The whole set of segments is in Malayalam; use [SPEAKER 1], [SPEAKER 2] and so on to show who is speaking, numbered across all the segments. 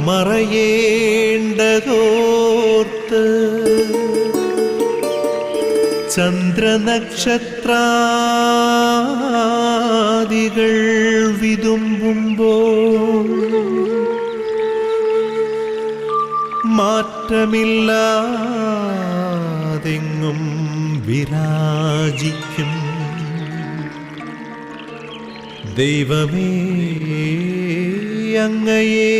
[SPEAKER 1] മറയേണ്ടതോർത്ത് ചന്ദ്രനക്ഷത്രാദികൾ വിതുമ്പുമ്പോൾ മാറ്റമില്ലാതെങ്ങും വിരാജിക്കും ദൈവമേ, അങ്ങയെ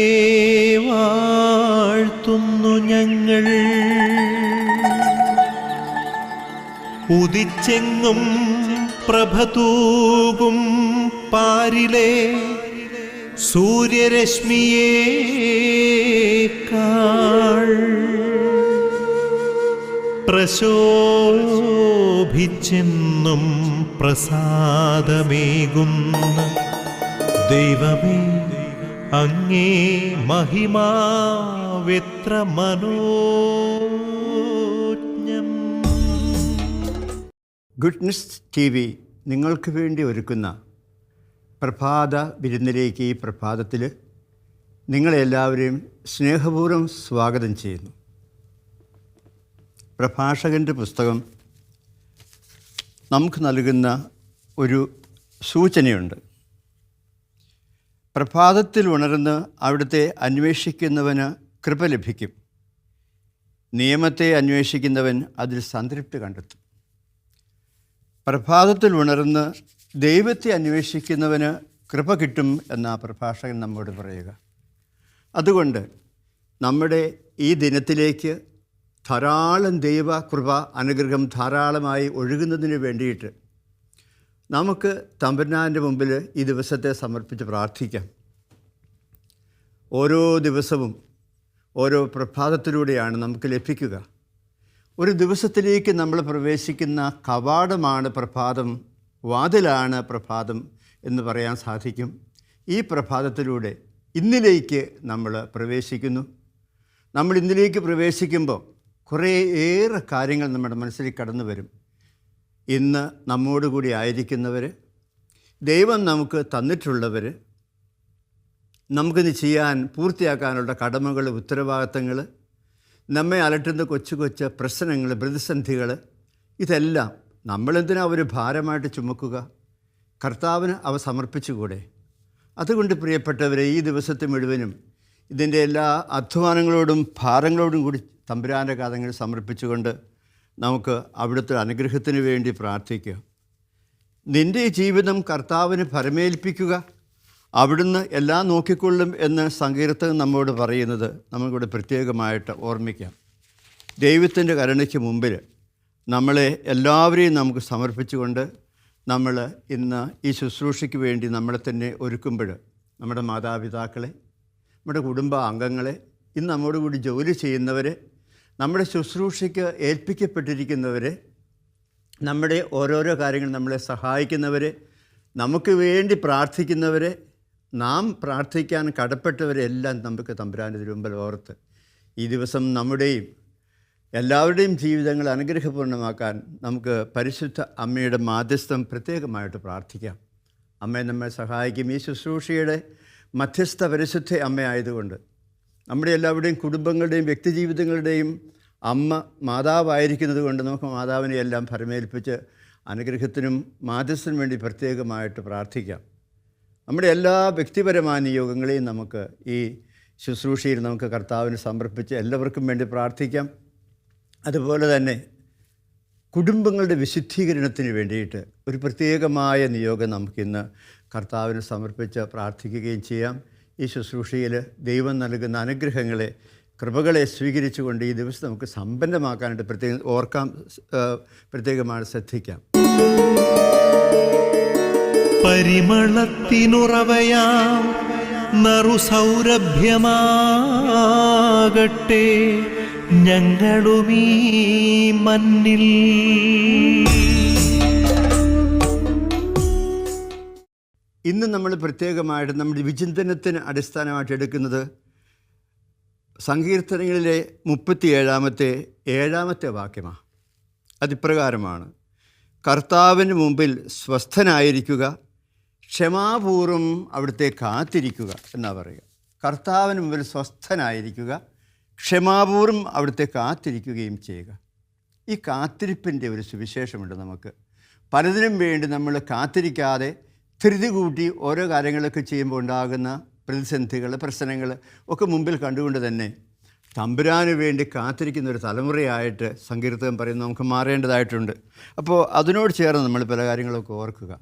[SPEAKER 1] വാഴ്ത്തുന്നു ഞങ്ങൾ. ഉദിച്ചെങ്ങും പ്രഭതൂകും പാരിലെ സൂര്യരശ്മിയേക്കാൾ പ്രശോഭിച്ചെന്നും പ്രസാദമേകുന്ന ദൈവമേ, അങ്ങേ മഹിമാവെത്ര മനോജ്ഞം.
[SPEAKER 2] ഗുഡ്നസ് TV നിങ്ങൾക്ക് വേണ്ടി ഒരുക്കുന്ന പ്രഭാത വിരുന്നിലേക്ക് ഈ പ്രഭാതത്തിൽ നിങ്ങളെല്ലാവരെയും സ്നേഹപൂർവ്വം സ്വാഗതം ചെയ്യുന്നു. പ്രഭാഷകൻ്റെ പുസ്തകം നമുക്ക് നൽകുന്ന ഒരു സൂചനയുണ്ട്. പ്രഭാതത്തിൽ ഉണർന്ന് അവിടുത്തെ അന്വേഷിക്കുന്നവന് കൃപ ലഭിക്കും. നിയമത്തെ അന്വേഷിക്കുന്നവൻ അതിൽ സംതൃപ്തി കണ്ടെത്തും. പ്രഭാതത്തിൽ ഉണർന്ന് ദൈവത്തെ അന്വേഷിക്കുന്നവന് കൃപ കിട്ടും എന്ന പ്രഭാഷകൻ നമ്മോട് പറയുക. അതുകൊണ്ട് നമ്മുടെ ഈ ദിനത്തിലേക്ക് ധാരാളം ദൈവ കൃപ അനുഗ്രഹം ധാരാളമായി ഒഴുകുന്നതിന് വേണ്ടിയിട്ട് നമുക്ക് തമ്പുരാൻ്റെ മുമ്പിൽ ഈ ദിവസത്തെ സമർപ്പിച്ച് പ്രാർത്ഥിക്കാം. ഓരോ ദിവസവും ഓരോ പ്രഭാതത്തിലൂടെയാണ് നമുക്ക് ലഭിക്കുക. ഒരു ദിവസത്തിലേക്ക് നമ്മൾ പ്രവേശിക്കുന്ന കവാടമാണ് പ്രഭാതം, വാതിലാണ് പ്രഭാതം എന്ന് പറയാൻ സാധിക്കും. ഈ പ്രഭാതത്തിലൂടെ ഇന്നിലേക്ക് നമ്മൾ പ്രവേശിക്കുന്നു. നമ്മൾ ഇന്നിലേക്ക് പ്രവേശിക്കുമ്പോൾ കുറേയേറെ കാര്യങ്ങൾ നമ്മുടെ മനസ്സിൽ കടന്നു വരും. ഇന്ന് നമ്മോടുകൂടി ആയിരിക്കുന്നവർ, ദൈവം നമുക്ക് തന്നിട്ടുള്ളവർ, നമുക്കിന്ന് ചെയ്യാൻ പൂർത്തിയാക്കാനുള്ള കടമകൾ, ഉത്തരവാദിത്തങ്ങൾ, നമ്മെ അലട്ടുന്ന കൊച്ചു കൊച്ചു പ്രശ്നങ്ങൾ, പ്രതിസന്ധികൾ, ഇതെല്ലാം നമ്മളെന്തിനാ ഒരു ഭാരമായിട്ട് ചുമക്കുക? കർത്താവിന് അവ സമർപ്പിച്ചുകൂടെ? അതുകൊണ്ട് പ്രിയപ്പെട്ടവരെ, ഈ ദിവസത്തെ മുഴുവനും ഇതിൻ്റെ എല്ലാ അധ്വാനങ്ങളോടും ഭാരങ്ങളോടും കൂടി തമ്പുരാൻ്റെ കാര്യങ്ങൾ സമർപ്പിച്ചുകൊണ്ട് നമുക്ക് അവിടുത്തെ അനുഗ്രഹത്തിന് വേണ്ടി പ്രാർത്ഥിക്കുക. നിൻ്റെ ജീവിതം കർത്താവിന് ഭരമേൽപ്പിക്കുക, അവിടുന്ന് എല്ലാം നോക്കിക്കൊള്ളും എന്ന് സങ്കീർത്തനം നമ്മോട് പറയുന്നത് നമുക്കിവിടെ പ്രത്യേകമായിട്ട് ഓർമ്മിക്കാം. ദൈവത്തിൻ്റെ കരുണയ്ക്ക് മുമ്പിൽ നമ്മളെ എല്ലാവരെയും നമുക്ക് സമർപ്പിച്ചുകൊണ്ട് നമ്മൾ ഇന്ന് ഈ ശുശ്രൂഷയ്ക്ക് വേണ്ടി നമ്മളെ തന്നെ ഒരുക്കുമ്പോൾ നമ്മുടെ മാതാപിതാക്കളെ, നമ്മുടെ കുടുംബ അംഗങ്ങളെ, ഇന്ന് നമ്മോട് കൂടി ജോലി ചെയ്യുന്നവരെ, നമ്മുടെ ശുശ്രൂഷയ്ക്ക് ഏൽപ്പിക്കപ്പെട്ടിരിക്കുന്നവരെ, നമ്മുടെ ഓരോരോ കാര്യങ്ങൾ നമ്മളെ സഹായിക്കുന്നവരെ, നമുക്ക് വേണ്ടി പ്രാർത്ഥിക്കുന്നവരെ, നാം പ്രാർത്ഥിക്കാൻ കടപ്പെട്ടവരെ എല്ലാം നമുക്ക് തമ്പുരാൻ്റെ തിരുമുമ്പിൽ ഓർത്ത് ഈ ദിവസം നമ്മുടെയും എല്ലാവരുടെയും ജീവിതങ്ങൾ അനുഗ്രഹപൂർണ്ണമാക്കാൻ നമുക്ക് പരിശുദ്ധ അമ്മയുടെ മാധ്യസ്ഥം പ്രത്യേകമായിട്ട് പ്രാർത്ഥിക്കാം. അമ്മയെ നമ്മെ സഹായിക്കും. ഈ ശുശ്രൂഷയുടെ മധ്യസ്ഥ പരിശുദ്ധ അമ്മയായതുകൊണ്ട് നമ്മുടെ എല്ലാവരുടെയും കുടുംബങ്ങളുടെയും വ്യക്തിജീവിതങ്ങളുടെയും അമ്മ മാതാവായിരിക്കുന്നത് കൊണ്ട് നമുക്ക് മാതാവിനെ എല്ലാം ഭരമേൽപ്പിച്ച് അനുഗ്രഹത്തിനും മാധ്യസ്ഥത്തിനും വേണ്ടി പ്രത്യേകമായിട്ട് പ്രാർത്ഥിക്കാം. നമ്മുടെ എല്ലാ വ്യക്തിപരമായ നിയോഗങ്ങളെയും നമുക്ക് ഈ ശുശ്രൂഷയിൽ നമുക്ക് കർത്താവിന് സമർപ്പിച്ച് എല്ലാവർക്കും വേണ്ടി പ്രാർത്ഥിക്കാം. അതുപോലെ തന്നെ കുടുംബങ്ങളുടെ വിശുദ്ധീകരണത്തിന് വേണ്ടിയിട്ട് ഒരു പ്രത്യേകമായ നിയോഗം നമുക്കിന്ന് കർത്താവിന് സമർപ്പിച്ച് പ്രാർത്ഥിക്കുകയും ചെയ്യാം. ഈ ശുശ്രൂഷയിൽ ദൈവം നൽകുന്ന അനുഗ്രഹങ്ങളെ, കൃപകളെ സ്വീകരിച്ചുകൊണ്ട് ഈ ദിവസം നമുക്ക് സമ്പന്നമാക്കാനായിട്ട് പ്രത്യേകമായി ശ്രദ്ധിക്കാം.
[SPEAKER 1] പരിമളത്തിനുറവയാം നറുസൗരഭ്യമാകട്ടെ ഞങ്ങളുമീ മണ്ണിൽ.
[SPEAKER 2] ഇന്ന് നമ്മൾ പ്രത്യേകമായിട്ട് നമ്മുടെ വിചിന്തനത്തിന് അടിസ്ഥാനമായിട്ട് എടുക്കുന്നത് സങ്കീർത്തനങ്ങളിലെ 37-ാമത്തെ വാക്യമാണ്. അതിപ്രകാരമാണ്: കർത്താവിന് മുമ്പിൽ സ്വസ്ഥനായിരിക്കുക, ക്ഷമാപൂർവം അവിടുത്തെ കാത്തിരിക്കുക എന്നാണ് പറയുക. കർത്താവിന് മുമ്പിൽ സ്വസ്ഥനായിരിക്കുക, ക്ഷമാപൂർവ്വം അവിടുത്തെ കാത്തിരിക്കുകയും ചെയ്യുക. ഈ കാത്തിരിപ്പിൻ്റെ ഒരു സുവിശേഷമുണ്ട് നമുക്ക്. പലതിനും വേണ്ടി നമ്മൾ കാത്തിരിക്കാതെ ധൃതി കൂട്ടി ഓരോ കാര്യങ്ങളൊക്കെ ചെയ്യുമ്പോൾ ഉണ്ടാകുന്ന പ്രതിസന്ധികൾ, പ്രശ്നങ്ങൾ ഒക്കെ മുമ്പിൽ കണ്ടുകൊണ്ട് തന്നെ തമ്പുരാന് വേണ്ടി കാത്തിരിക്കുന്ന ഒരു തലമുറയായിട്ട് സങ്കീർത്തകൻ പറയുന്നത് നമുക്ക് മാറേണ്ടതായിട്ടുണ്ട്. അപ്പോൾ അതിനോട് ചേർന്ന് നമ്മൾ പല കാര്യങ്ങളൊക്കെ ഓർക്കുക.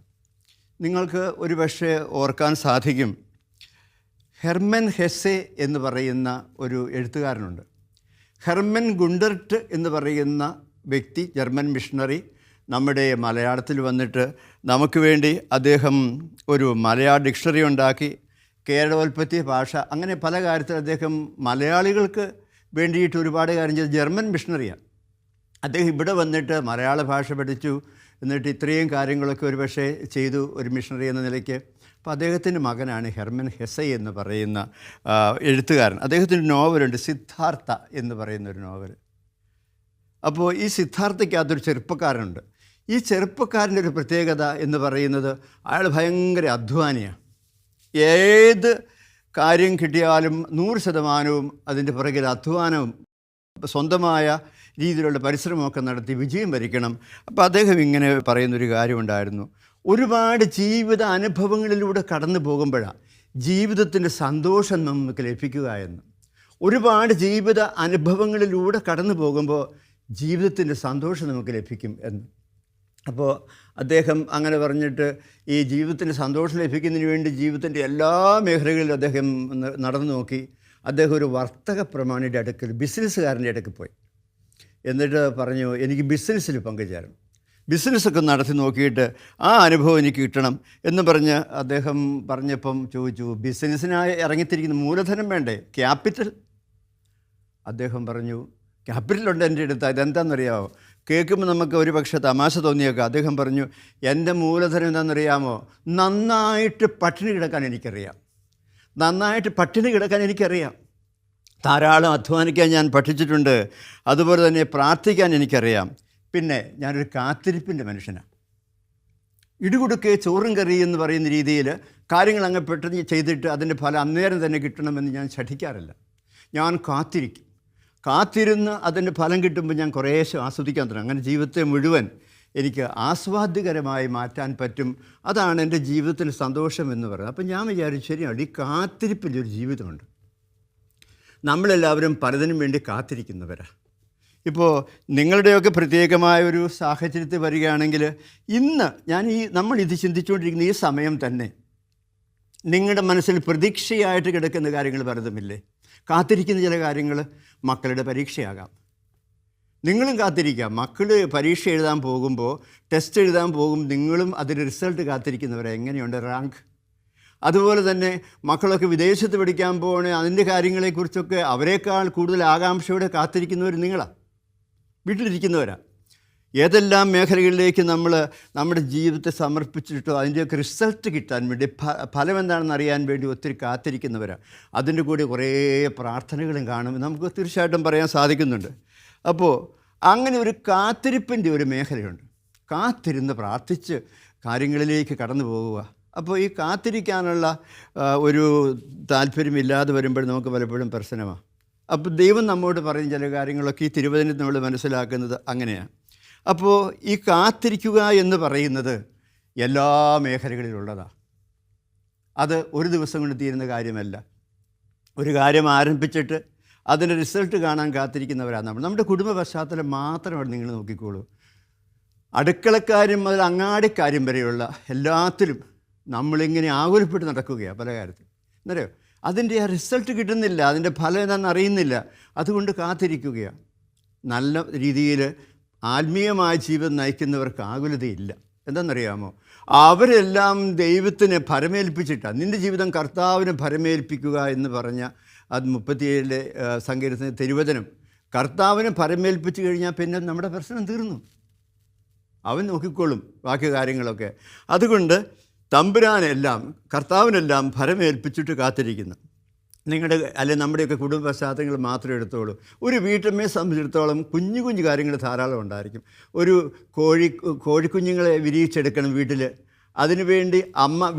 [SPEAKER 2] നിങ്ങൾക്ക് ഒരു പക്ഷേ ഓർക്കാൻ സാധിക്കും, ഹെർമൻ ഹെസ്സെ എന്ന് പറയുന്ന ഒരു എഴുത്തുകാരനുണ്ട്. ഹെർമൻ ഗുണ്ടർട്ട് എന്ന് പറയുന്ന വ്യക്തി, ജർമ്മൻ മിഷണറി, നമ്മുടെ മലയാളത്തിൽ വന്നിട്ട് നമുക്ക് വേണ്ടി അദ്ദേഹം ഒരു മലയാള ഡിക്ഷണറി ഉണ്ടാക്കി, കേരളോൽപ്പത്തി ഭാഷ, അങ്ങനെ പല കാര്യത്തിൽ അദ്ദേഹം മലയാളികൾക്ക് വേണ്ടിയിട്ട് ഒരുപാട് കാര്യം ചെയ്ത് ജർമ്മൻ മിഷണറിയാണ്. അദ്ദേഹം ഇവിടെ വന്നിട്ട് മലയാള ഭാഷ പഠിച്ചു, എന്നിട്ട് ഇത്രയും കാര്യങ്ങളൊക്കെ ഒരു പക്ഷേ ചെയ്തു ഒരു മിഷണറി എന്ന നിലയ്ക്ക്. അപ്പോൾ അദ്ദേഹത്തിൻ്റെ മകനാണ് ഹെർമൻ ഹെസ്സെ എന്ന് പറയുന്ന എഴുത്തുകാരൻ. അദ്ദേഹത്തിൻ്റെ നോവലുണ്ട്, സിദ്ധാർത്ഥ എന്ന് പറയുന്ന ഒരു നോവൽ. അപ്പോൾ ഈ സിദ്ധാർത്ഥയ്ക്കകത്തൊരു ചെറുപ്പക്കാരനുണ്ട്. ഈ ചെറുപ്പക്കാരൻ്റെ ഒരു പ്രത്യേകത എന്ന് പറയുന്നത് അയാൾ ഭയങ്കര അധ്വാനിയാണ്. ഏത് കാര്യം കിട്ടിയാലും 100% അതിൻ്റെ പുറകിൽ അധ്വാനവും സ്വന്തമായ രീതിയിലുള്ള പരിശ്രമമൊക്കെ നടത്തി വിജയം വരിക്കണം. അപ്പോൾ അദ്ദേഹം ഇങ്ങനെ പറയുന്നൊരു കാര്യമുണ്ടായിരുന്നു, ഒരുപാട് ജീവിത അനുഭവങ്ങളിലൂടെ കടന്നു പോകുമ്പോഴാണ് ജീവിതത്തിൻ്റെ സന്തോഷം നമുക്ക് ലഭിക്കുക എന്ന്. ഒരുപാട് ജീവിത അനുഭവങ്ങളിലൂടെ കടന്നു പോകുമ്പോൾ ജീവിതത്തിൻ്റെ സന്തോഷം നമുക്ക് ലഭിക്കും എന്ന്. അപ്പോൾ അദ്ദേഹം അങ്ങനെ പറഞ്ഞിട്ട് ഈ ജീവിതത്തിന് സന്തോഷം ലഭിക്കുന്നതിന് വേണ്ടി ജീവിതത്തിൻ്റെ എല്ലാ മേഖലകളിലും അദ്ദേഹം നടന്നു നോക്കി. അദ്ദേഹം ഒരു വർത്തക പ്രമാണിയുടെ അടുക്കൽ, ബിസിനസ്സുകാരൻ്റെ അടുക്കൽ പോയി. എന്നിട്ട് പറഞ്ഞു, എനിക്ക് ബിസിനസ്സിൽ പങ്കുചേരണം, ബിസിനസ്സൊക്കെ നടത്തി നോക്കിയിട്ട് ആ അനുഭവം എനിക്ക് കിട്ടണം എന്ന് പറഞ്ഞ് അദ്ദേഹം പറഞ്ഞപ്പം ചോദിച്ചു, ബിസിനസ്സിനായി ഇറങ്ങിത്തിരിക്കുന്ന മൂലധനം വേണ്ടേ, ക്യാപിറ്റൽ? അദ്ദേഹം പറഞ്ഞു, ക്യാപിറ്റലുണ്ട് എൻ്റെ അടുത്ത്. ഇതെന്താണെന്നറിയാമോ? കേൾക്കുമ്പോൾ നമുക്ക് ഒരു പക്ഷേ തമാശ തോന്നിയേക്കാം. അദ്ദേഹം പറഞ്ഞു, എൻ്റെ മൂലധനം എന്താണെന്നറിയാമോ? നന്നായിട്ട് പട്ടിണി കിടക്കാൻ എനിക്കറിയാം, നന്നായിട്ട് പട്ടിണി കിടക്കാൻ എനിക്കറിയാം. ധാരാളം അധ്വാനിക്കാൻ ഞാൻ പഠിച്ചിട്ടുണ്ട്, അതുപോലെ തന്നെ പ്രാർത്ഥിക്കാൻ എനിക്കറിയാം. പിന്നെ ഞാനൊരു കാത്തിരിപ്പിൻ്റെ മനുഷ്യനാണ്. ഇടുകുടുക്കെ ചോറും കറി എന്ന് പറയുന്ന രീതിയിൽ കാര്യങ്ങൾ അങ്ങ് പെട്ടെന്ന് ചെയ്തിട്ട് അതിൻ്റെ ഫലം അന്നേരം തന്നെ കിട്ടണമെന്ന് ഞാൻ ശഠിക്കാറില്ല. ഞാൻ കാത്തിരിക്കും, കാത്തിരുന്ന് അതിൻ്റെ ഫലം കിട്ടുമ്പോൾ ഞാൻ കുറേശ്ശെ ആസ്വദിക്കാൻ തുടങ്ങും. അങ്ങനെ ജീവിതത്തെ മുഴുവൻ എനിക്ക് ആസ്വാദ്യകരമായി മാറ്റാൻ പറ്റും. അതാണ് എൻ്റെ ജീവിതത്തിൽ സന്തോഷം എന്ന് പറയുന്നത്. അപ്പം ഞാൻ വിചാരിച്ചു, ശരിയാണ്, ഈ കാത്തിരിപ്പിൻ്റെ ഒരു ജീവിതമുണ്ട്. നമ്മളെല്ലാവരും പലതിനും വേണ്ടി കാത്തിരിക്കുന്നവരാണ്. ഇപ്പോൾ നിങ്ങളുടെയൊക്കെ പ്രത്യേകമായ ഒരു സാഹചര്യത്തിൽ വരികയാണെങ്കിൽ ഇന്ന് നമ്മളിത് ചിന്തിച്ചുകൊണ്ടിരിക്കുന്ന ഈ സമയം തന്നെ നിങ്ങളുടെ മനസ്സിൽ പ്രതീക്ഷയായിട്ട് കിടക്കുന്ന കാര്യങ്ങൾ പലതുമില്ലേ? കാത്തിരിക്കുന്ന ചില കാര്യങ്ങൾ മക്കളുടെ പരീക്ഷയാകാം. നിങ്ങളും കാത്തിരിക്കാം. മക്കൾ പരീക്ഷ എഴുതാൻ പോകുമ്പോൾ, ടെസ്റ്റ് എഴുതാൻ പോകും, നിങ്ങളും അതിൻ്റെ റിസൾട്ട് കാത്തിരിക്കുന്നവരെ, എങ്ങനെയുണ്ട് റാങ്ക്? അതുപോലെ തന്നെ മക്കളൊക്കെ വിദേശത്ത് പഠിക്കാൻ പോകണേ, അതിൻ്റെ കാര്യങ്ങളെക്കുറിച്ചൊക്കെ അവരെക്കാൾ കൂടുതൽ ആകാംക്ഷയോടെ കാത്തിരിക്കുന്നവർ നിങ്ങളാണ്, വീട്ടിലിരിക്കുന്നവരാണ്. ഏതെല്ലാം മേഖലകളിലേക്ക് നമ്മൾ നമ്മുടെ ജീവിതത്തെ സമർപ്പിച്ചിട്ടോ അതിൻ്റെയൊക്കെ റിസൾട്ട് കിട്ടാൻ വേണ്ടി, ഫലം എന്താണെന്ന് അറിയാൻ വേണ്ടി ഒത്തിരി കാത്തിരിക്കുന്നവരാണ്. അതിൻ്റെ കൂടെ കുറേ പ്രാർത്ഥനകളും കാണും, നമുക്ക് തീർച്ചയായിട്ടും പറയാൻ സാധിക്കുന്നുണ്ട്. അപ്പോൾ അങ്ങനെ ഒരു കാത്തിരിപ്പിൻ്റെ ഒരു മേഖലയുണ്ട്. കാത്തിരുന്ന് പ്രാർത്ഥിച്ച് കാര്യങ്ങളിലേക്ക് കടന്നു പോകുക. അപ്പോൾ ഈ കാത്തിരിക്കാനുള്ള ഒരു താല്പര്യമില്ലാതെ വരുമ്പോൾ നമുക്ക് പലപ്പോഴും പ്രശ്നമാണ്. അപ്പോൾ ദൈവം നമ്മോട് പറയും ചില കാര്യങ്ങളൊക്കെ ഈ തിരുവചനത്തിൽ നമ്മൾ മനസ്സിലാക്കുന്നത് അങ്ങനെയാണ്. അപ്പോൾ ഈ കാത്തിരിക്കുക എന്ന് പറയുന്നത് എല്ലാ മേഖലകളിലുള്ളതാണ്. അത് ഒരു ദിവസം കൊണ്ട് തീരുന്ന കാര്യമല്ല. ഒരു കാര്യം ആരംഭിച്ചിട്ട് അതിൻ്റെ റിസൾട്ട് കാണാൻ കാത്തിരിക്കുന്നവരാണ് നമ്മൾ. നമ്മുടെ കുടുംബ പശ്ചാത്തലം മാത്രമാണ് നിങ്ങൾ നോക്കിക്കോളൂ. അടുക്കളക്കാര്യം മുതൽ അങ്ങാടിക്കാര്യം വരെയുള്ള എല്ലാത്തിലും നമ്മളിങ്ങനെ ആകുലപ്പെട്ട് നടക്കുകയാണ് പല കാര്യത്തിൽ. എന്നറിയോ, അതിൻ്റെ ആ റിസൾട്ട് കിട്ടുന്നില്ല, അതിൻ്റെ ഫലം എന്താണെന്ന് അറിയുന്നില്ല, അതുകൊണ്ട് കാത്തിരിക്കുകയാണ്. നല്ല രീതിയിൽ ആത്മീയമായ ജീവിതം നയിക്കുന്നവർക്ക് ആകുലതയില്ല. എന്താണെന്നറിയാമോ? അവരെല്ലാം ദൈവത്തിന് ഭരമേൽപ്പിച്ചിട്ടാണ്. നിൻ്റെ ജീവിതം കർത്താവിന് ഭരമേൽപ്പിക്കുക എന്ന് പറഞ്ഞ അത് 37 സങ്കീർത്തനത്തിലെ തിരുവചനം. കർത്താവിന് ഭരമേൽപ്പിച്ച് കഴിഞ്ഞാൽ പിന്നെ നമ്മുടെ പ്രശ്നം തീർന്നു, അവൻ നോക്കിക്കോളും ബാക്കി കാര്യങ്ങളൊക്കെ. അതുകൊണ്ട് തമ്പുരാനെല്ലാം, കർത്താവിനെല്ലാം ഭരമേൽപ്പിച്ചിട്ട് കാത്തിരിക്കുന്നു. നമ്മുടെയൊക്കെ കുടുംബ പശ്ചാത്തലങ്ങൾ മാത്രം എടുത്തോളൂ. ഒരു വീട്ടമ്മയെ സംബന്ധിച്ചിടത്തോളം കുഞ്ഞു കുഞ്ഞു കാര്യങ്ങൾ ധാരാളം ഉണ്ടായിരിക്കും. ഒരു കോഴിക്കുഞ്ഞുങ്ങളെ വിരിയിച്ചെടുക്കണം വീട്ടിൽ. അതിനുവേണ്ടി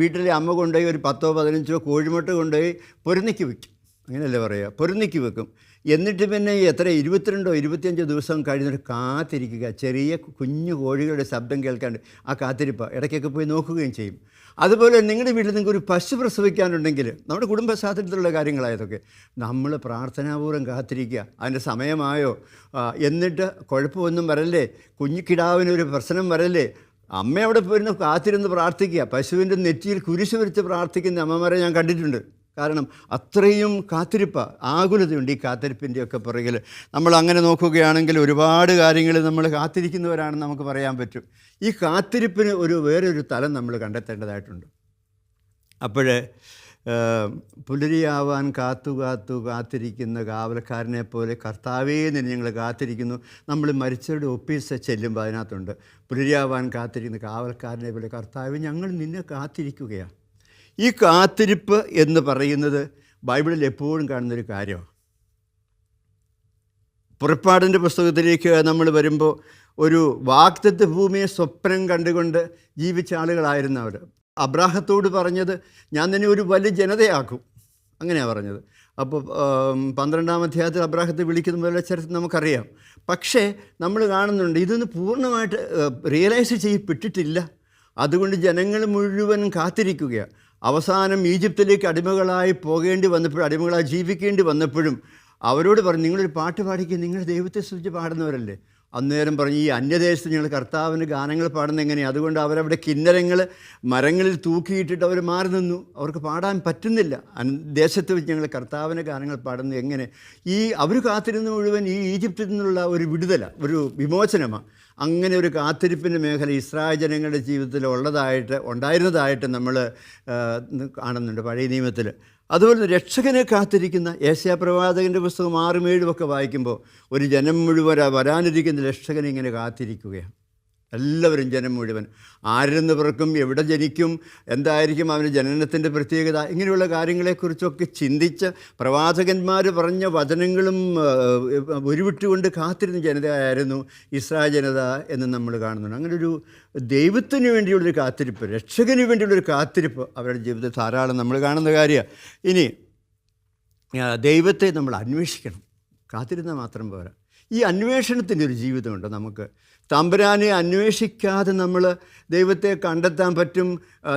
[SPEAKER 2] വീട്ടിലെ അമ്മ കൊണ്ടുപോയി ഒരു 10-15 കോഴിമുട്ട കൊണ്ടുപോയി പൊരുന്നിക്ക് വയ്ക്കും. അങ്ങനെയല്ലേ പറയുക, പൊരുന്നിക്ക് വെക്കും. എന്നിട്ട് പിന്നെ എത്ര 22 25 ദിവസം കഴിഞ്ഞിട്ട് കാത്തിരിക്കുക. ചെറിയ കുഞ്ഞു കോഴികളുടെ ശബ്ദം കേൾക്കാണ്ട് ആ കാത്തിരിപ്പ് ഇടയ്ക്കൊക്കെ പോയി നോക്കുകയും ചെയ്യും. അതുപോലെ നിങ്ങളുടെ വീട്ടിൽ നിങ്ങൾക്ക് ഒരു പശു പ്രസവിക്കാനുണ്ടെങ്കിൽ, നമ്മുടെ കുടുംബ പശ്ചാത്തലത്തിലുള്ള കാര്യങ്ങളായതൊക്കെ നമ്മൾ പ്രാർത്ഥനാപൂർവ്വം കാത്തിരിക്കുക. അതിൻ്റെ സമയമായോ, എന്നിട്ട് കുഴപ്പമൊന്നും വരല്ലേ, കുഞ്ഞിക്കിടാവിനൊരു പ്രശ്നം വരല്ലേ, അമ്മ അവിടെ പോയിരുന്ന് കാത്തിരുന്ന് പ്രാർത്ഥിക്കുക. പശുവിൻ്റെ നെറ്റിയിൽ കുരിശ് വരച്ച് പ്രാർത്ഥിക്കുന്ന അമ്മമാരെ ഞാൻ കണ്ടിട്ടുണ്ട്. കാരണം അത്രയും കാത്തിരിപ്പ്, ആകുലതയുണ്ട് ഈ കാത്തിരിപ്പിൻ്റെയൊക്കെ പുറകിൽ. നമ്മൾ അങ്ങനെ നോക്കുകയാണെങ്കിൽ ഒരുപാട് കാര്യങ്ങൾ നമ്മൾ കാത്തിരിക്കുന്നവരാണെന്ന് നമുക്ക് പറയാൻ പറ്റും. ഈ കാത്തിരിപ്പിന് വേറൊരു തലം നമ്മൾ കണ്ടെത്തേണ്ടതായിട്ടുണ്ട്. അപ്പോൾ പുലരിയാവാൻ കാത്തിരിക്കുന്ന കാവൽക്കാരനെ പോലെ കർത്താവേ നിന്ന് ഞങ്ങൾ കാത്തിരിക്കുന്നു. നമ്മൾ മരിച്ചവരുടെ ഒപ്പീസ് ചെല്ലുമ്പോൾ അതിനകത്തുണ്ട്, പുലരിയാവാൻ കാത്തിരിക്കുന്ന കാവൽക്കാരനെ പോലെ കർത്താവേ ഞങ്ങൾ നിന്നെ കാത്തിരിക്കുകയാണ്. ഈ കാത്തിരിപ്പ് എന്ന് പറയുന്നത് ബൈബിളിൽ എപ്പോഴും കാണുന്നൊരു കാര്യമാണ്. പുറപ്പാടിൻ്റെ പുസ്തകത്തിലേക്ക് നമ്മൾ വരുമ്പോൾ ഒരു വാഗ്ദത്ത ഭൂമിയെ സ്വപ്നം കണ്ടുകൊണ്ട് ജീവിച്ച ആളുകളായിരുന്നു അവർ. അബ്രാഹത്തോട് പറഞ്ഞത് ഞാൻ നിന്നെ ഒരു വലിയ ജനതയാക്കും, അങ്ങനെയാണ് പറഞ്ഞത്. അപ്പോൾ 12-ാം അധ്യായത്തിൽ അബ്രാഹത്തെ വിളിക്കുന്ന പോലെ ചരിത്രം നമുക്കറിയാം. പക്ഷേ നമ്മൾ കാണുന്നുണ്ട് ഇതൊന്നും പൂർണ്ണമായിട്ട് റിയലൈസ് ചെയ്യപ്പെട്ടിട്ടില്ല. അതുകൊണ്ട് ജനങ്ങൾ മുഴുവൻ കാത്തിരിക്കുകയാണ്. അവസാനം ഈജിപ്തിലേക്ക് അടിമകളായി പോകേണ്ടി വന്നപ്പോഴും, അടിമകളായി ജീവിക്കേണ്ടി വന്നപ്പോഴും അവരോട് പറഞ്ഞു, നിങ്ങളൊരു പാട്ട് പാടിക്കുക, നിങ്ങൾ ദൈവത്തെ സ്തുതിച്ച് പാടുന്നവരല്ലേ. അന്നേരം പറഞ്ഞു, ഈ അന്യദേശത്ത് ഞങ്ങൾ കർത്താവിന് ഗാനങ്ങൾ പാടുന്നത് എങ്ങനെയാണ്? അതുകൊണ്ട് അവരവിടെ കിന്നരങ്ങൾ മരങ്ങളിൽ തൂക്കിയിട്ടിട്ട് അവർ മാറി നിന്നു. അവർക്ക് പാടാൻ പറ്റുന്നില്ല. ദേശത്ത് വെച്ച് ഞങ്ങൾ കർത്താവിന് ഗാനങ്ങൾ പാടുന്നത് എങ്ങനെ? അവർ കാത്തിരുന്ന് മുഴുവൻ ഈ ഈജിപ്തിൽ നിന്നുള്ള ഒരു വിടുതല, ഒരു വിമോചനമാണ്. അങ്ങനെ ഒരു കാത്തിരിപ്പിൻ്റെ മേഖല ഇസ്രായേൽ ജനങ്ങളുടെ ജീവിതത്തിൽ ഉണ്ടായിരുന്നതായിട്ട് നമ്മൾ കാണുന്നുണ്ട് പഴയ നിയമത്തിൽ. അതുപോലെ രക്ഷകനെ കാത്തിരിക്കുന്ന യേശയ്യാ പ്രവാചകൻ്റെ പുസ്തകം 6-ഉം 7-ഉം ഒക്കെ വായിക്കുമ്പോൾ ഒരു ജനം മുഴുവൻ വരാനിരിക്കുന്ന രക്ഷകനെ ഇങ്ങനെ കാത്തിരിക്കുകയാണ്. എല്ലാവരും, ജനം മുഴുവൻ. ആരിൽ നിന്ന് പിറക്കും, എവിടെ ജനിക്കും, എന്തായിരിക്കും അവൻ്റെ ജനനത്തിൻ്റെ പ്രത്യേകത, ഇങ്ങനെയുള്ള കാര്യങ്ങളെക്കുറിച്ചൊക്കെ ചിന്തിച്ച് പ്രവാചകന്മാർ പറഞ്ഞ വചനങ്ങളും ഉരുവിട്ടുകൊണ്ട് കാത്തിരുന്ന ജനതയായിരുന്നു ഇസ്രായേൽ ജനത എന്ന് നമ്മൾ കാണുന്നുണ്ട്. അങ്ങനെ ഒരു ദൈവത്തിന് വേണ്ടിയുള്ളൊരു കാത്തിരിപ്പ്, രക്ഷകന് വേണ്ടിയുള്ളൊരു കാത്തിരിപ്പ് അവരുടെ ജീവിതത്തിൽ ധാരാളം നമ്മൾ കാണുന്ന കാര്യമാണ്. ഇനി ദൈവത്തെ നമ്മൾ അന്വേഷിക്കണം, കാത്തിരുന്നാൽ മാത്രം പോരാ. ഈ അന്വേഷണത്തിൻ്റെ ഒരു ജീവിതമുണ്ട് നമുക്ക്. തമ്പുരാനെ അന്വേഷിക്കാതെ നമ്മൾ ദൈവത്തെ കണ്ടെത്താൻ പറ്റും,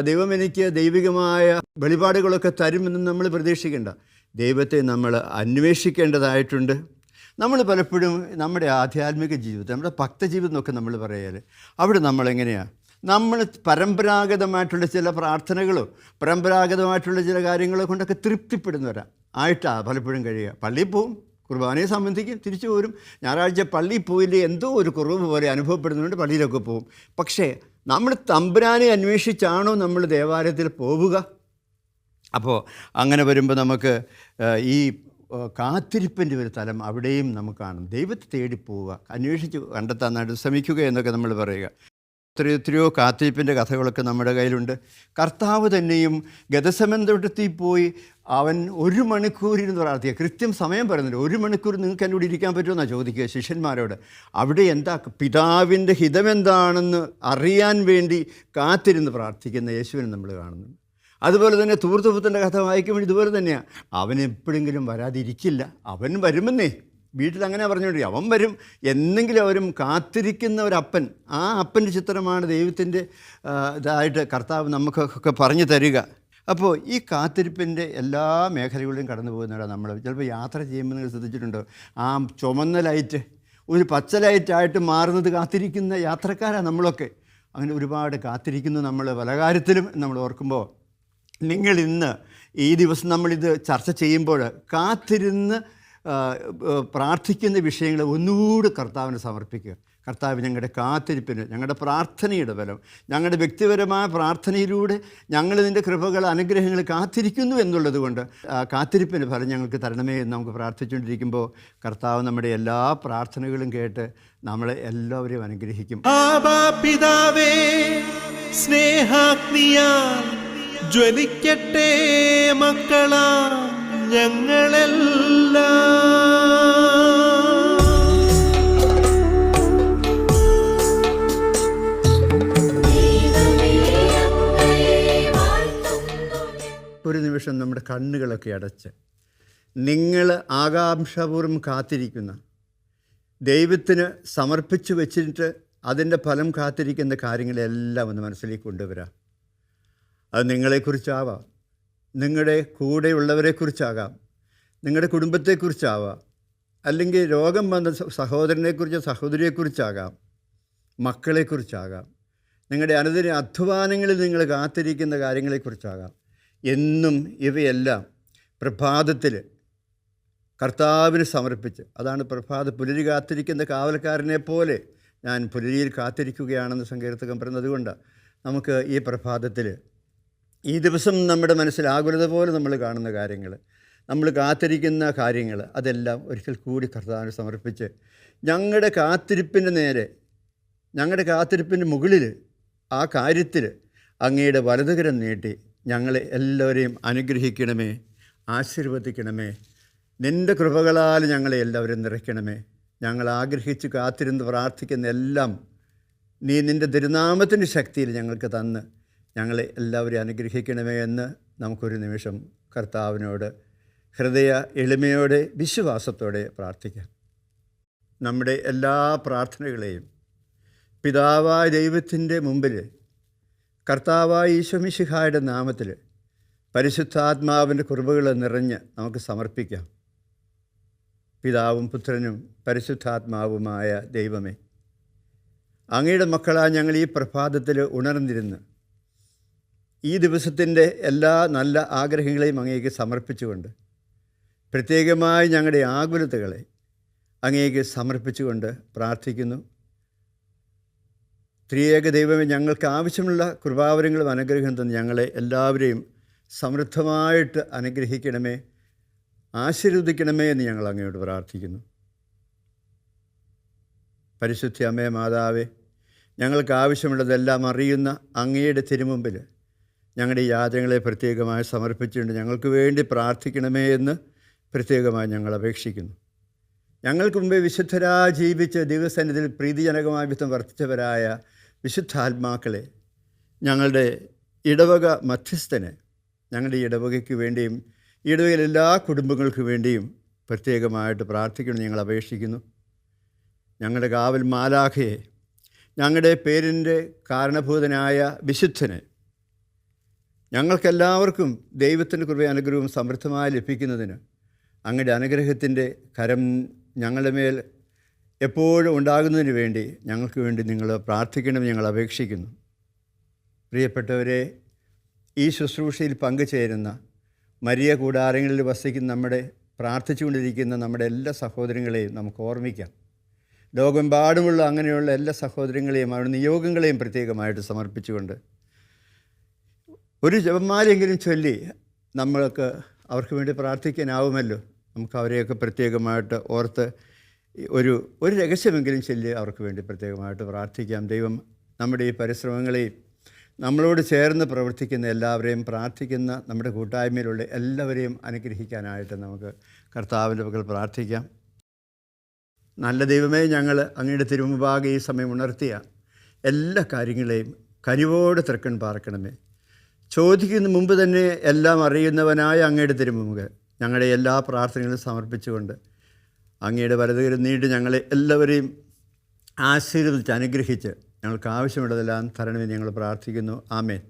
[SPEAKER 2] ദൈവം എനിക്ക് ദൈവികമായ വെളിപാടുകളൊക്കെ തരുമെന്ന് നമ്മൾ പ്രതീക്ഷിക്കേണ്ട. ദൈവത്തെ നമ്മൾ അന്വേഷിക്കേണ്ടതായിട്ടുണ്ട്. നമ്മൾ പലപ്പോഴും നമ്മുടെ ആധ്യാത്മിക ജീവിതം, നമ്മുടെ ഭക്തജീവിതം എന്നൊക്കെ നമ്മൾ പറയാൽ അവിടെ നമ്മളെങ്ങനെയാണ്, നമ്മൾ പരമ്പരാഗതമായിട്ടുള്ള ചില പ്രാർത്ഥനകളോ പരമ്പരാഗതമായിട്ടുള്ള ചില കാര്യങ്ങളോ കൊണ്ടൊക്കെ തൃപ്തിപ്പെടുന്നവരാണ് ആയിട്ടാണ് പലപ്പോഴും കഴിയുക. പള്ളിയിൽ പോവും, കുർബാനയെ സംബന്ധിക്കും, തിരിച്ചു പോരും. ഞായറാഴ്ച പള്ളിയിൽ പോയില്ലേ എന്തോ ഒരു കുറവ് പോലെ അനുഭവപ്പെടുന്നുണ്ട്, പള്ളിയിലൊക്കെ പോവും. പക്ഷേ നമ്മൾ തമ്പുരാനെ അന്വേഷിച്ചാണോ നമ്മൾ ദേവാലയത്തിൽ പോവുക? അപ്പോൾ അങ്ങനെ വരുമ്പോൾ നമുക്ക് ഈ കാത്തിരിപ്പിൻ്റെ ഒരു തലം അവിടെയും നമുക്ക് കാണും. ദൈവത്തെ തേടി പോവുക, അന്വേഷിച്ച് കണ്ടെത്താനായിട്ട് ശ്രമിക്കുക എന്നൊക്കെ നമ്മൾ പറയുക. എത്രയോ കാത്തിരിപ്പിൻ്റെ കഥകളൊക്കെ നമ്മുടെ കയ്യിലുണ്ട്. കർത്താവ് തന്നെയും ഗദസമൻ തോട്ടത്തിൽ പോയി അവൻ 1 മണിക്കൂറിന് പ്രാർത്ഥിക്കുക. കൃത്യം സമയം പറയുന്നുണ്ട്. 1 മണിക്കൂർ നിങ്ങൾക്ക് എൻ്റെ കൂടെ ഇരിക്കാൻ പറ്റുമെന്നാണ് ചോദിക്കുക ശിഷ്യന്മാരോട്. അവിടെ എന്താ പിതാവിൻ്റെ ഹിതമെന്താണെന്ന് അറിയാൻ വേണ്ടി കാത്തിരുന്ന് പ്രാർത്ഥിക്കുന്ന യേശുവിനെ നമ്മൾ കാണുന്നു. അതുപോലെ തന്നെ തൂർത്തുപുത്രൻ്റെ കഥ വായിക്കുമ്പോൾ ഇതുപോലെ തന്നെയാണ്. അവൻ എപ്പോഴെങ്കിലും വരാതിരിക്കില്ല, അവൻ വരുമെന്നേ. വീട്ടിൽ അങ്ങനെ പറഞ്ഞുകൊണ്ടിരിക്കും, അവൻ വരും. എന്നെങ്കിലും അവരും കാത്തിരിക്കുന്ന ഒരപ്പൻ, ആ അപ്പൻ്റെ ചിത്രമാണ് ദൈവത്തിൻ്റെ ഇതായിട്ട് കർത്താവ് നമുക്കൊക്കെ പറഞ്ഞു തരിക. അപ്പോൾ ഈ കാത്തിരിപ്പിൻ്റെ എല്ലാ മേഖലകളിലും കടന്നു പോകുന്നതാണ് നമ്മൾ. ചിലപ്പോൾ യാത്ര ചെയ്യുമ്പോൾ നിങ്ങൾ ശ്രദ്ധിച്ചിട്ടുണ്ടോ, ആ ചുമന്ന ലൈറ്റ് ഒരു പച്ച ലൈറ്റായിട്ട് മാറുന്നത് കാത്തിരിക്കുന്ന യാത്രക്കാരാണ് നമ്മളൊക്കെ. അങ്ങനെ ഒരുപാട് കാത്തിരിക്കുന്നു നമ്മൾ പല കാര്യത്തിലും. നമ്മൾ ഓർക്കുമ്പോൾ നിങ്ങൾ ഇന്ന് ഈ ദിവസം നമ്മളിത് ചർച്ച ചെയ്യുമ്പോൾ കാത്തിരുന്ന് പ്രാർത്ഥിക്കുന്ന വിഷയങ്ങൾ ഒന്നുകൂടി കർത്താവിന് സമർപ്പിക്കുക. കർത്താവ്, ഞങ്ങളുടെ കാത്തിരിപ്പിന്, ഞങ്ങളുടെ പ്രാർത്ഥനയുടെ ബലം, ഞങ്ങളുടെ വ്യക്തിപരമായ പ്രാർത്ഥനയിലൂടെ ഞങ്ങൾ നിൻ്റെ കൃപകൾ, അനുഗ്രഹങ്ങൾ കാത്തിരിക്കുന്നു എന്നുള്ളത് കൊണ്ട് കാത്തിരിപ്പിൻ്റെ ഫലം ഞങ്ങൾക്ക് തരണമേ എന്ന് നമുക്ക് പ്രാർത്ഥിച്ചുകൊണ്ടിരിക്കുമ്പോൾ കർത്താവ് നമ്മുടെ എല്ലാ പ്രാർത്ഥനകളും കേട്ട് നമ്മളെ എല്ലാവരെയും അനുഗ്രഹിക്കും.
[SPEAKER 1] പിതാവേ, സ്നേഹാഗ്നിയാൽ ജ്വലിക്കട്ടെ മക്കളാ ഞങ്ങളെല്ലാം.
[SPEAKER 2] ഒരു നിമിഷം നമ്മുടെ കണ്ണുകളൊക്കെ അടച്ച് നിങ്ങൾ ആകാംക്ഷാപൂർവ്വം കാത്തിരിക്കുന്ന, ദൈവത്തിന് സമർപ്പിച്ചു വച്ചിട്ട് അതിൻ്റെ ഫലം കാത്തിരിക്കുന്ന കാര്യങ്ങളെല്ലാം ഒന്ന് മനസ്സിലേക്ക് കൊണ്ടുവരാം. അത് നിങ്ങളെക്കുറിച്ചാവാം, നിങ്ങളുടെ കൂടെയുള്ളവരെക്കുറിച്ചാകാം, നിങ്ങളുടെ കുടുംബത്തെക്കുറിച്ചാവാം, അല്ലെങ്കിൽ രോഗം വന്ന സഹോദരനെക്കുറിച്ചോ സഹോദരിയെക്കുറിച്ചാകാം, മക്കളെക്കുറിച്ചാകാം, നിങ്ങളുടെ അനുദിന അധ്വാനങ്ങളിൽ നിങ്ങൾ കാത്തിരിക്കുന്ന കാര്യങ്ങളെക്കുറിച്ചാകാം. എന്നും ഇവയെല്ലാം പ്രഭാതത്തിൽ കർത്താവിന് സമർപ്പിച്ച്, അതാണ് പുലരി കാത്തിരിക്കുന്ന കാവൽക്കാരനെ പോലെ ഞാൻ പുലരിയിൽ കാത്തിരിക്കുകയാണെന്ന് സങ്കീർത്തകൻ പറയുന്നത്. അതുകൊണ്ട് നമുക്ക് ഈ പ്രഭാതത്തിൽ, ഈ ദിവസം നമ്മുടെ മനസ്സിൽ ആകുലത പോലെ നമ്മൾ കാണുന്ന കാര്യങ്ങൾ, നമ്മൾ കാത്തിരിക്കുന്ന കാര്യങ്ങൾ, അതെല്ലാം ഒരിക്കൽ കൂടി കർത്താവിന് സമർപ്പിച്ച് ഞങ്ങളുടെ കാത്തിരിപ്പിൻ്റെ നേരെ, ഞങ്ങളുടെ കാത്തിരിപ്പിൻ്റെ മുകളിൽ ആ കാര്യത്തിൽ അങ്ങയുടെ വലതുകരം നീട്ടി ഞങ്ങളെ എല്ലാവരെയും അനുഗ്രഹിക്കണമേ, ആശീർവദിക്കണമേ. നിൻ്റെ കൃപകളാൽ ഞങ്ങളെ എല്ലാവരും നിറയ്ക്കണമേ. ഞങ്ങൾ ആഗ്രഹിച്ച് കാത്തിരുന്ന് പ്രാർത്ഥിക്കുന്ന എല്ലാം നീ നിൻ്റെ തിരുനാമത്തിൻ്റെ ശക്തിയിൽ ഞങ്ങൾക്ക് തന്ന് ഞങ്ങളെ എല്ലാവരെയും അനുഗ്രഹിക്കണമേ എന്ന് നമുക്കൊരു നിമിഷം കർത്താവിനോട് ഹൃദയ എളിമയോടെ വിശ്വാസത്തോടെ പ്രാർത്ഥിക്കാം. നമ്മുടെ എല്ലാ പ്രാർത്ഥനകളെയും പിതാവായ ദൈവത്തിൻ്റെ മുമ്പിൽ കർത്താവായ ഈശോ മിശിഹായുടെ നാമത്തിൽ പരിശുദ്ധാത്മാവിൻ്റെ കൃപകൾ നിറഞ്ഞ് നമുക്ക് സമർപ്പിക്കാം. പിതാവും പുത്രനും പരിശുദ്ധാത്മാവുമായ ദൈവമേ, അങ്ങയുടെ മക്കളായ ഞങ്ങൾ ഈ പ്രഭാതത്തിൽ ഉണർന്നിരുന്ന് ഈ ദിവസത്തിൻ്റെ എല്ലാ നല്ല ആഗ്രഹങ്ങളെയും അങ്ങേക്ക് സമർപ്പിച്ചുകൊണ്ട്, പ്രത്യേകമായി ഞങ്ങളുടെ ആകുലതകളെ അങ്ങേക്ക് സമർപ്പിച്ചുകൊണ്ട് പ്രാർത്ഥിക്കുന്നു. ത്രിയേക ദൈവമേ, ഞങ്ങൾക്ക് ആവശ്യമുള്ള കൃപാവരങ്ങളും അനുഗ്രഹം തന്ന് ഞങ്ങളെ എല്ലാവരെയും സമൃദ്ധമായിട്ട് അനുഗ്രഹിക്കണമേ, ആശീർവദിക്കണമേ എന്ന് ഞങ്ങൾ അങ്ങയോട് പ്രാർത്ഥിക്കുന്നു. പരിശുദ്ധ അമ്മേ മാതാവേ, ഞങ്ങൾക്ക് ആവശ്യമുള്ളതെല്ലാം അറിയുന്ന അങ്ങയുടെ തിരുമുമ്പിൽ ഞങ്ങളുടെ യാചനകളെ പ്രത്യേകമായി സമർപ്പിച്ചുകൊണ്ട് ഞങ്ങൾക്ക് വേണ്ടി പ്രാർത്ഥിക്കണമേ എന്ന് പ്രത്യേകമായി ഞങ്ങൾ അപേക്ഷിക്കുന്നു. ഞങ്ങൾക്ക് മുമ്പേ വിശുദ്ധരായി ജീവിച്ച് ദൈവസന്നിധിയിൽ പ്രീതിജനകമായ വിധം വർദ്ധിച്ചവരായ വിശുദ്ധാത്മാക്കളെ, ഞങ്ങളുടെ ഇടവക മധ്യസ്ഥന്, ഞങ്ങളുടെ ഇടവകയ്ക്ക് വേണ്ടിയും ഇടവകയിലെ എല്ലാ കുടുംബങ്ങൾക്ക് വേണ്ടിയും പ്രത്യേകമായിട്ട് പ്രാർത്ഥിക്കണം ഞങ്ങൾ അപേക്ഷിക്കുന്നു. ഞങ്ങളുടെ കാവൽ മാലാഖയെ, ഞങ്ങളുടെ പേരിൻ്റെ കാരണഭൂതനായ വിശുദ്ധന്, ഞങ്ങൾക്കെല്ലാവർക്കും ദൈവത്തിൻ്റെ കൃപയും അനുഗ്രഹവും സമൃദ്ധമായി ലഭിക്കുന്നതിന് അങ്ങയുടെ അനുഗ്രഹത്തിൻ്റെ കരം ഞങ്ങളുടെ മേൽ എപ്പോഴും ഉണ്ടാകുന്നതിന് വേണ്ടി ഞങ്ങൾക്ക് വേണ്ടി നിങ്ങൾ പ്രാർത്ഥിക്കണമെന്ന് ഞങ്ങൾ അപേക്ഷിക്കുന്നു. പ്രിയപ്പെട്ടവരെ, ഈ ശുശ്രൂഷയിൽ പങ്കുചേരുന്ന മരിയ കൂടാരങ്ങളിൽ വസിക്കുന്ന പ്രാർത്ഥിച്ചുകൊണ്ടിരിക്കുന്ന നമ്മുടെ എല്ലാ സഹോദരങ്ങളെയും നമുക്ക് ഓർമ്മിക്കാം. ലോകമെമ്പാടുമുള്ള അങ്ങനെയുള്ള എല്ലാ സഹോദരങ്ങളെയും അവരുടെ നിയോഗങ്ങളെയും പ്രത്യേകമായിട്ട് സമർപ്പിച്ചുകൊണ്ട് ഒരു ജപമാലയെങ്കിലും ചൊല്ലി നമ്മൾക്ക് അവർക്ക് വേണ്ടി പ്രാർത്ഥിക്കാനാവുമല്ലോ. നമുക്ക് അവരെയൊക്കെ പ്രത്യേകമായിട്ട് ഓർത്ത് ഒരു രഹസ്യമെങ്കിലും ചൊല്ലി അവർക്ക് വേണ്ടി പ്രത്യേകമായിട്ട് പ്രാർത്ഥിക്കാം. ദൈവം നമ്മുടെ ഈ പരിശ്രമങ്ങളെയും നമ്മളോട് ചേർന്ന് പ്രവർത്തിക്കുന്ന എല്ലാവരെയും, പ്രാർത്ഥിക്കുന്ന നമ്മുടെ കൂട്ടായ്മയിലുള്ള എല്ലാവരെയും അനുഗ്രഹിക്കാനായിട്ട് നമുക്ക് കർത്താവിൻ്റെ പക്കൽ പ്രാർത്ഥിക്കാം. നല്ല ദൈവമേ, ഞങ്ങൾ അങ്ങയുടെ തിരുമുമ്പാകെ ഈ സമയം ഉണർത്തിയ എല്ലാ കാര്യങ്ങളെയും കനിവോടെ തൃക്കൺ പാർക്കണമേ. ചോദിക്കുന്ന മുമ്പ് തന്നെ എല്ലാം അറിയുന്നവനായ അങ്ങയുടെ തിരുമുമ്പ് ഞങ്ങളുടെ എല്ലാ പ്രാർത്ഥനകളും സമർപ്പിച്ചുകൊണ്ട് അങ്ങയുടെ വലതുകരം നീട്ടി ഞങ്ങളെ എല്ലാവരെയും ആശീർവദിച്ച് അനുഗ്രഹിച്ച് ഞങ്ങൾക്ക് ആവശ്യമുള്ളതെല്ലാം തരണമെന്ന് ഞങ്ങൾ പ്രാർത്ഥിക്കുന്നു. ആമേൻ.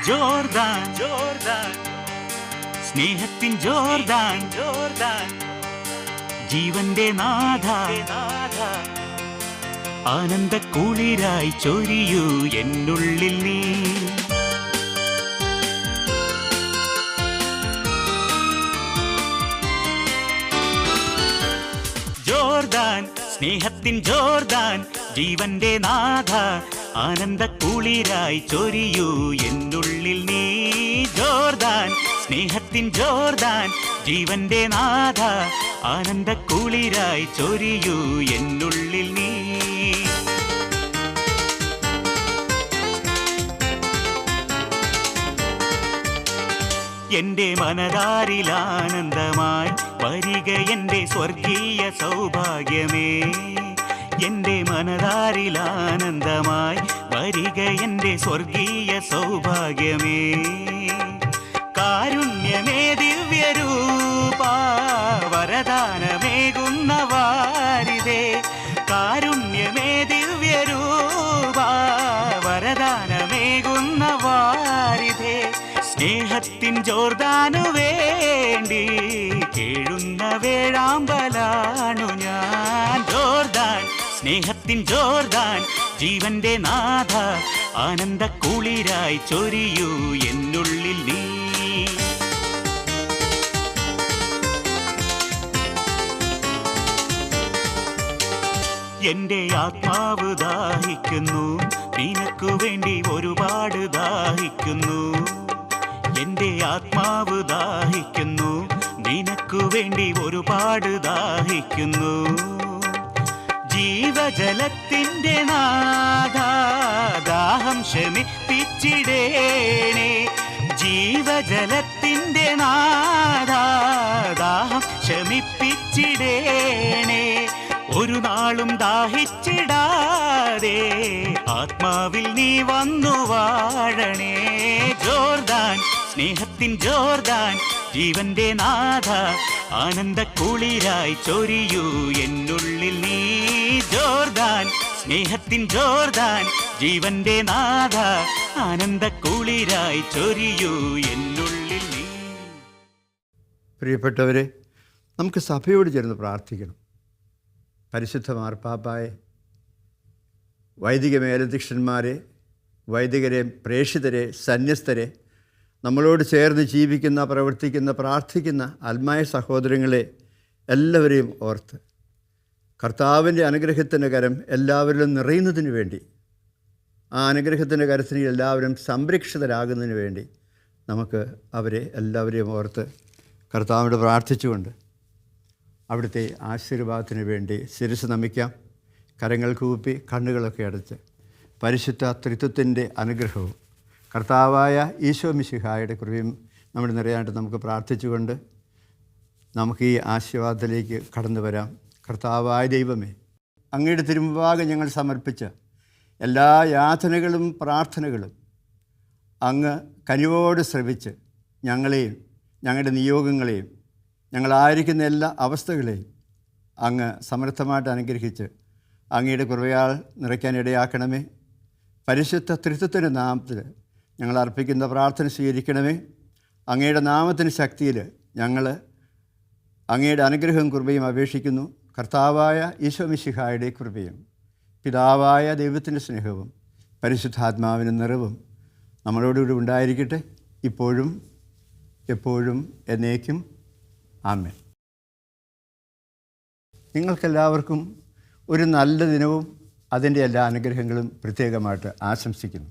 [SPEAKER 3] ജോർദാൻ ജോർദാൻ സ്നേഹത്തിൻ ജോർദാൻ ജോർദാൻ ജീവന്റെ നാഥ ആനന്ദ കുളിരായി ചൊരിയൂ എന്നുള്ളിൽ നീ. സ്നേഹത്തിൻ ജോർദാൻ ജീവന്റെ നാഥ ആനന്ദ കുളിരായി ചൊരിയൂ എന്നുള്ളിൽ നീ ജോർദാൻ സ്നേഹത്തിൻ ജോർദാൻ ജീവന്റെ നാഥ ആനന്ദ കുളിരായി ചൊരിയൂ എന്നുള്ളിൽ നീ എന്റെ മനതാരിൽ ആനന്ദമായി വരിക എന്റെ സ്വർഗീയ സൗഭാഗ്യമേ എന്റെ മനതാരിൽ ആനന്ദമായി വരിക എന്റെ സ്വർഗീയ സൗഭാഗ്യമേ കാരുണ്യമേ ദിവ്യരൂപ വരദാനമേകുന്ന വാരിതേ കാരുണ്യമേ ദിവ്യരൂപ വരദാനമേകുന്ന വാരിതേ സ്നേഹത്തിൻ ജോർദാനു വേണ്ടി കേഴുന്ന വേഴാമ്പലാണു ഞാൻ ജോർദാൻ സ്നേഹത്തിൻ ജോർദാൻ ജീവന്റെ നാഥ ആനന്ദ കുളിരായി ചൊരിയൂ എന്നുള്ളിൽ നീ എന്റെ ആത്മാവ് ദാഹിക്കുന്നു നിനക്കു വേണ്ടി ഒരുപാട് ദാഹിക്കുന്നു എന്റെ ആത്മാവ് ദാഹിക്കുന്നു നിനക്കു വേണ്ടി ഒരുപാട് ദാഹിക്കുന്നു ജീവജലത്തിന്റെ നാഥ ദാഹം ശമിപ്പിച്ചിടേണേ ജീവജലത്തിന്റെ നാഥ ദാഹം ശമിപ്പിച്ചിടേണേ ഒരു നാളും ദാഹിച്ചിടാതെ ആത്മാവിൽ നീ വന്നു വാഴണേ ജോർദാൻ സ്നേഹത്തിൻ ജോർദാൻ ജീവന്റെ നാഥ ആനന്ദ കുളിരായി ചൊരിയൂ എന്നുള്ളിൽ നീ ജോർദാൻ സ്നേഹത്തിൻ ജോർദാൻ ജീവന്റെ നാഥ ആനന്ദ കുളിരായി ചൊരിയൂ എന്നുള്ളിൽ നീ
[SPEAKER 2] പ്രിയപ്പെട്ടവരെ, നമുക്ക് സഭയോട് ചേർന്ന് പ്രാർത്ഥിക്കണം. പരിശുദ്ധ മാർപ്പാപ്പായെ, വൈദിക മേലധ്യക്ഷന്മാരെ, വൈദികരെ, പ്രേക്ഷിതരെ, സന്യസ്തരെ, നമ്മളോട് ചേർന്ന് ജീവിക്കുന്ന, പ്രവർത്തിക്കുന്ന, പ്രാർത്ഥിക്കുന്ന ആത്മായ സഹോദരങ്ങളെ എല്ലാവരെയും ഓർത്ത് കർത്താവിൻ്റെ അനുഗ്രഹത്തിൻ്റെ കരം എല്ലാവരിലും നിറയുന്നതിന് വേണ്ടി, ആ അനുഗ്രഹത്തിൻ്റെ കരത്തിന് എല്ലാവരും സംരക്ഷിതരാകുന്നതിന് വേണ്ടി നമുക്ക് അവരെ എല്ലാവരെയും ഓർത്ത് കർത്താവിനോട് പ്രാർത്ഥിച്ചുകൊണ്ട് അവിടുത്തെ ആശീർവാദത്തിന് വേണ്ടി ശിരസ് നമിക്കാം. കരങ്ങൾ കൂപ്പി കണ്ണുകളൊക്കെ അടച്ച് പരിശുദ്ധ ത്രിത്വത്തിൻ്റെ അനുഗ്രഹവും കർത്താവായ ഈശോ മിശിഹായുടെ കൃപയും നമ്മൾ നിറയാണ്ട് നമുക്ക് പ്രാർത്ഥിച്ചുകൊണ്ട് നമുക്ക് ഈ ആശീർവാദത്തിലേക്ക് കടന്നു വരാം. കർത്താവായ ദൈവമേ, അങ്ങയുടെ തിരുമുമ്പാകെ ഞങ്ങൾ സമർപ്പിച്ച എല്ലാ യാതനകളും പ്രാർത്ഥനകളും അങ്ങ് കനിവോട് ശ്രവിച്ച് ഞങ്ങളെയും ഞങ്ങളുടെ നിയോഗങ്ങളെയും ഞങ്ങളായിരിക്കുന്ന എല്ലാ അവസ്ഥകളെയും അങ്ങ് സമർത്ഥമായിട്ട് അനുഗ്രഹിച്ച് അങ്ങയുടെ കൃപയാൽ നിറയ്ക്കാൻ ഇടയാക്കണമേ. പരിശുദ്ധ ത്രിത്വത്തിൻ്റെ നാമത്തിൽ ഞങ്ങൾ അർപ്പിക്കുന്ന പ്രാർത്ഥന സ്വീകരിക്കണമേ. അങ്ങയുടെ നാമത്തിന് ശക്തിയിൽ ഞങ്ങൾ അങ്ങയുടെ അനുഗ്രഹവും കൃപയും അപേക്ഷിക്കുന്നു. കർത്താവായ ഈശോ മിശിഹായുടെ കൃപയും പിതാവായ ദൈവത്തിൻ്റെ സ്നേഹവും പരിശുദ്ധാത്മാവിൻ്റെ നിറവും നമ്മളോടുകൂടി ഉണ്ടായിരിക്കട്ടെ, ഇപ്പോഴും എപ്പോഴും എന്നേക്കും. ആമേൻ. നിങ്ങൾക്കെല്ലാവർക്കും ഒരു നല്ല ദിനവും അതിൻ്റെ എല്ലാ അനുഗ്രഹങ്ങളും പ്രത്യേകമായിട്ട് ആശംസിക്കുന്നു.